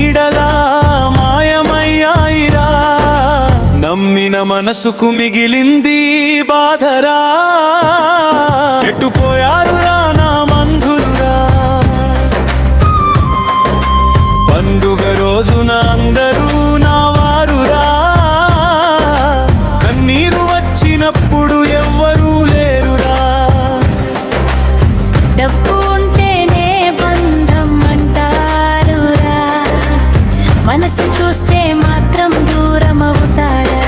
నీడలా మాయమయ్యాయిరా. నమ్మిన మనసుకు మిగిలింది బాధరా. ఎట్టుపోయారురా నా బంధువురా. పండుగ రోజున అందరూ నా వారురా. కన్నీరు వచ్చినప్పుడు ఎవ్వరూ లేరురా. డబ్బు ఉంటేనే బంధం అంటారురా, మనసు చూస్తే మాత్రం దూరం అవుతారా.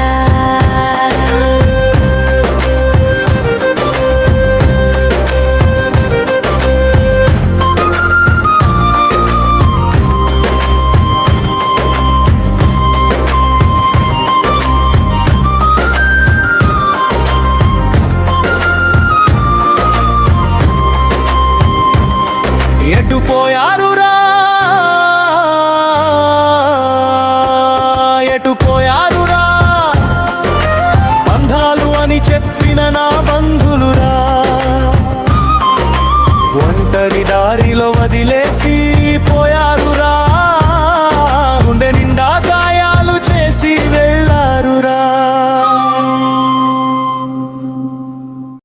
ఎటుపోయారు